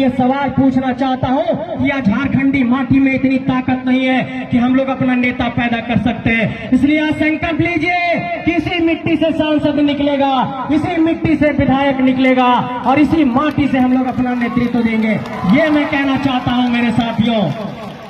ये सवाल पूछना चाहता हूँ, या झारखंडी माटी में इतनी ताकत नहीं है कि हम लोग अपना नेता पैदा कर सकते हैं? इसलिए आज संकल्प लीजिए कि इसी मिट्टी से सांसद निकलेगा, इसी मिट्टी से विधायक निकलेगा और इसी माटी से हम लोग अपना नेतृत्व देंगे। ये मैं कहना चाहता हूँ मेरे साथियों।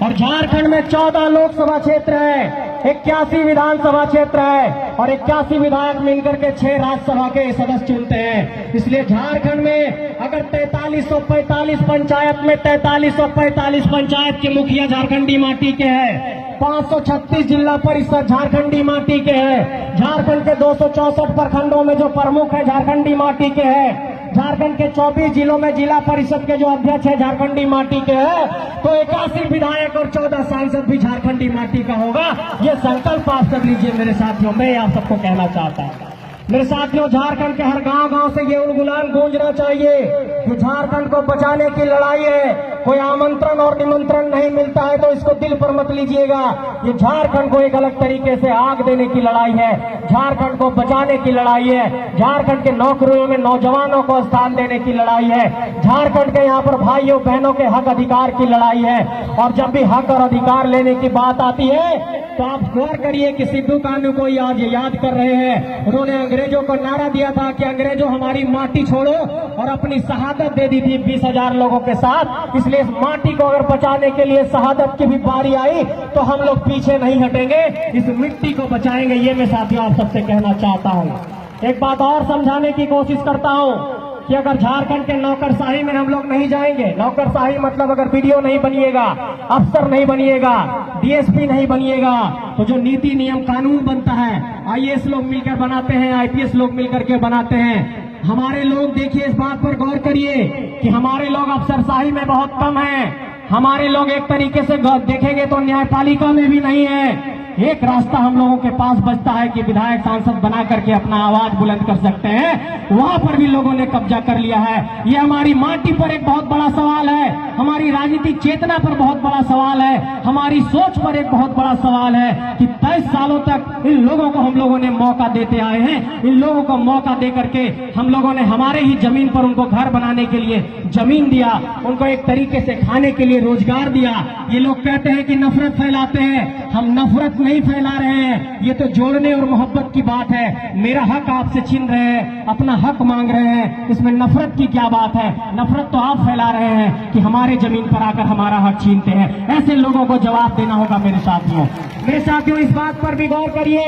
और झारखंड में 14 लोकसभा क्षेत्र है, 81 विधानसभा क्षेत्र है और 81 विधायक मिलकर के 6 राज्यसभा के सदस्य चुनते हैं। इसलिए झारखंड में अगर 4345 पंचायत में 4345 पंचायत के मुखिया झारखंडी माटी के हैं, 536 जिला परिषद झारखंडी माटी के हैं, झारखंड के 264 प्रखंडों में जो प्रमुख है झारखंडी माटी के हैं, झारखंड के 24 जिलों में जिला परिषद के जो अध्यक्ष है झारखंडी माटी के हैं, तो 81 विधायक और 14 सांसद भी झारखंडी माटी का होगा। ये संकल्प आप सब लीजिए मेरे साथियों। मैं आप सबको कहना चाहता हूँ मेरे साथियों, झारखंड के हर गांव-गांव से ये उलगुलान गूंजना चाहिए कि झारखंड को बचाने की लड़ाई है। कोई आमंत्रण और निमंत्रण नहीं मिलता है तो इसको दिल पर मत लीजिएगा। ये झारखंड को एक अलग तरीके से आग देने की लड़ाई है, झारखंड को बचाने की लड़ाई है, झारखंड के नौकरियों में नौजवानों को स्थान देने की लड़ाई है, झारखंड के यहाँ पर भाइयों बहनों के हक अधिकार की लड़ाई है। और जब भी हक और अधिकार लेने की बात आती है तो आप गौर करिए कि सिद्धू कान्हू को आज याद कर रहे हैं। उन्होंने अंग्रेजों को नारा दिया था कि अंग्रेजों हमारी माटी छोड़ो, और अपनी शहादत दे दी थी 20,000 लोगों के साथ। इसलिए इस माटी को अगर बचाने के लिए शहादत की भी बारी आई तो हम लोग पीछे नहीं हटेंगे, इस मिट्टी को बचाएंगे। ये मैं साथियों आप सबसे कहना चाहता हूँ। एक बात और समझाने की कोशिश करता हूँ कि अगर झारखंड के नौकरशाही में हम लोग नहीं जाएंगे, नौकरशाही मतलब अगर वीडियो नहीं बनिएगा, अफसर नहीं बनिएगा, डीएसपी नहीं बनिएगा, तो जो नीति नियम कानून बनता है आईएएस लोग मिलकर बनाते हैं, आईपीएस लोग मिलकर के बनाते हैं। हमारे लोग देखिए, इस बात पर गौर करिए कि हमारे लोग अफसरशाही में बहुत कम हैं। हमारे लोग एक तरीके से देखेंगे तो न्यायपालिका में भी नहीं है। एक रास्ता हम लोगों के पास बचता है कि विधायक सांसद बना करके अपना आवाज बुलंद कर सकते हैं, वहां पर भी लोगों ने कब्जा कर लिया है। ये हमारी माटी पर एक बहुत बड़ा सवाल है, हमारी राजनीतिक चेतना पर बहुत बड़ा सवाल है, हमारी सोच पर एक बहुत बड़ा सवाल है कि 23 सालों तक इन लोगों को हम लोगों ने मौका देते आए हैं। इन लोगों को मौका दे करके हम लोगों ने हमारे ही जमीन पर उनको घर बनाने के लिए जमीन दिया, उनको एक तरीके से खाने के लिए रोजगार दिया। ये लोग कहते हैं कि नफरत फैलाते हैं, हम नफरत नहीं फैला रहे हैं, ये तो जोड़ने और मोहब्बत की बात है। मेरा हक आपसे छीन रहे हैं, अपना हक मांग रहे हैं, इसमें नफरत की क्या बात है? नफरत तो आप फैला रहे हैं कि हमारे जमीन पर आकर हमारा हक छीनते हैं। ऐसे लोगों को जवाब देना होगा मेरे साथियों। मेरे साथियों, इस बात पर भी गौर करिए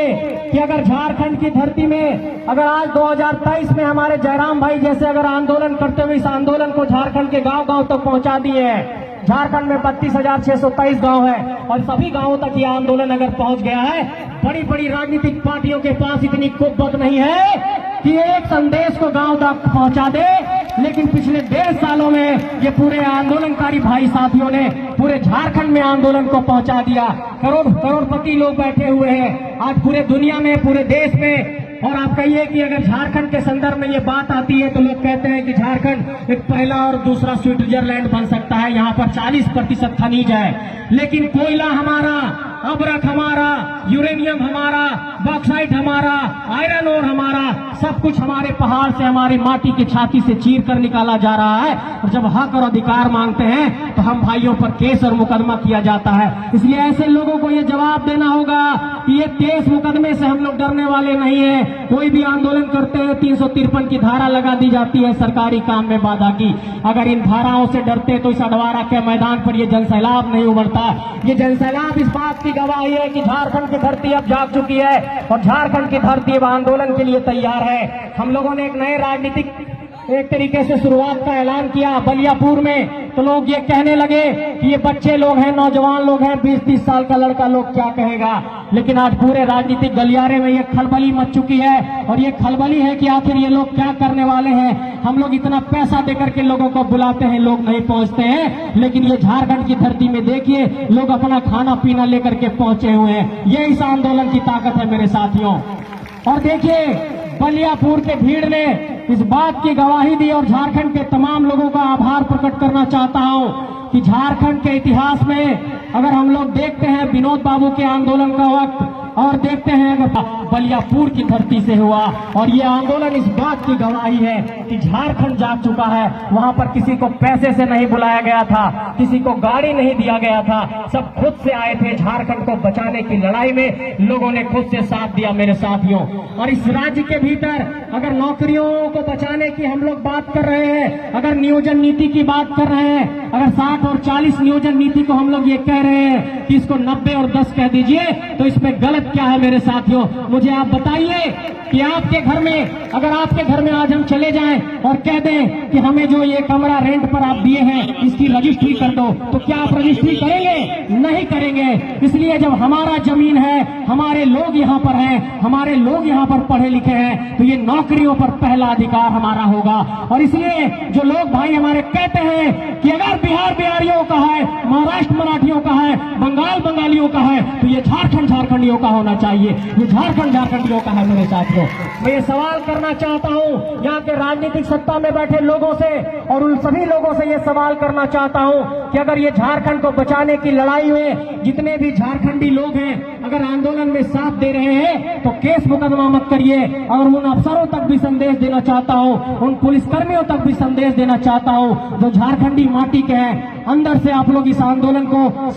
कि अगर झारखंड की धरती में अगर आज 2023 में हमारे जयराम भाई जैसे अगर आंदोलन करते हुए इस आंदोलन को झारखंड के गांव-गांव तक पहुंचा दिए हैं, झारखंड में 32,623 गांव है और सभी गांवों तक ये आंदोलन अगर पहुंच गया है, बड़ी बड़ी राजनीतिक पार्टियों के पास इतनी कुव्वत नहीं है कि एक संदेश को गांव तक पहुंचा दे। लेकिन पिछले 1.5 सालों में ये पूरे आंदोलनकारी भाई साथियों ने पूरे झारखंड में आंदोलन को पहुंचा दिया। करोड़पति लोग बैठे हुए हैं आज पूरे दुनिया में, पूरे देश में। और आप कहिए कि अगर झारखंड के संदर्भ में ये बात आती है तो लोग कहते हैं कि झारखंड एक पहला और दूसरा स्विट्जरलैंड बन सकता है, यहाँ पर 40% खनिज है। लेकिन कोयला हमारा, अब्रक हमारा, यूरेनियम हमारा, बॉक्साइट हमारा, आयरन ओर हमारा, सब कुछ हमारे पहाड़ से, हमारी माटी की छाती से चीर कर निकाला जा रहा है। और जब हक और अधिकार मांगते हैं तो हम भाइयों पर केस और मुकदमा किया जाता है। इसलिए ऐसे लोगों को ये जवाब देना होगा कि ये केस मुकदमे से हम लोग डरने वाले नहीं है। कोई भी आंदोलन करते हैं 353 की धारा लगा दी जाती है सरकारी काम में बाधा की। अगर इन धाराओं से डरते तो इस अडवारा के मैदान पर ये जनसैलाब नहीं उमड़ता। ये जनसैलाब इस बात की गवाही है कि झारखंड की धरती अब जाग चुकी है और झारखंड की धरती अब आंदोलन के लिए तैयार है। हम लोगों ने एक नए राजनीतिक एक तरीके से शुरुआत का ऐलान किया बलियापुर में, तो लोग ये कहने लगे कि ये बच्चे लोग हैं, नौजवान लोग हैं, 20-30 साल का लड़का लोग क्या कहेगा। लेकिन आज पूरे राजनीतिक गलियारे में ये खलबली मच चुकी है और ये खलबली है कि आखिर ये लोग क्या करने वाले हैं। हम लोग इतना पैसा देकर के लोगों को बुलाते हैं, लोग नहीं पहुंचते हैं। लेकिन ये झारखंड की धरती में देखिए, लोग अपना खाना पीना लेकर के पहुंचे हुए हैं। ये इस आंदोलन की ताकत है मेरे साथियों। और देखिए, बलियापुर के भीड़ ने इस बात की गवाही दी और झारखंड के तमाम लोगों का आभार प्रकट करना चाहता हूं कि झारखंड के इतिहास में अगर हम लोग देखते हैं विनोद बाबू के आंदोलन का वक्त और देखते हैं अगर बलियापुर की धरती से हुआ। और ये आंदोलन इस बात की गवाही है कि झारखंड जाग चुका है। वहां पर किसी को पैसे से नहीं बुलाया गया था, किसी को गाड़ी नहीं दिया गया था, सब खुद से आए थे। झारखंड को बचाने की लड़ाई में लोगों ने खुद से साथ दिया मेरे साथियों। और इस राज्य के भीतर अगर नौकरियों को बचाने की हम लोग बात कर रहे हैं, अगर नियोजन नीति की बात कर रहे हैं, अगर 60 और 40 नियोजन नीति को हम लोग ये कह रहे हैं कि इसको 90 और 10 कह दीजिए, तो इसमें गलत क्या है मेरे साथियों? मुझे आप बताइए कि आपके घर में, अगर आपके घर में आज हम चले जाएं और कह दें कि हमें जो ये कमरा रेंट पर आप दिए हैं इसकी रजिस्ट्री कर दो, तो क्या आप रजिस्ट्री करेंगे? नहीं करेंगे। इसलिए जब हमारा जमीन है, हमारे लोग यहाँ पर हैं, हमारे लोग यहाँ पर पढ़े लिखे हैं, तो ये नौकरियों पर पहला अधिकार हमारा होगा। और इसलिए जो लोग भाई हमारे कहते हैं कि अगर बिहार बिहारियों का है, महाराष्ट्र मराठियों का है, बंगाल बंगालियों का है, तो ये झारखंड झारखंडियों का होना चाहिए। ये झारखंड झारखंडियों का है मेरे साथियों। मैं ये सवाल करना चाहता हूं यहाँ के राजनीतिक सत्ता में बैठे लोगों से, और उन सभी लोगों से ये सवाल करना चाहता हूं कि अगर ये झारखंड को बचाने की लड़ाई में जितने भी झारखंडी लोग हैं अगर आंदोलन में साथ दे रहे हैं, तो केस मुकदमा मत करिए। और उन अफसरों तक भी संदेश देना चाहता हूं, उन पुलिसकर्मियों तक भी संदेश देना चाहता हूं जो झारखंडी माटी के हैं, अंदर से आप लोग इस आंदोलन को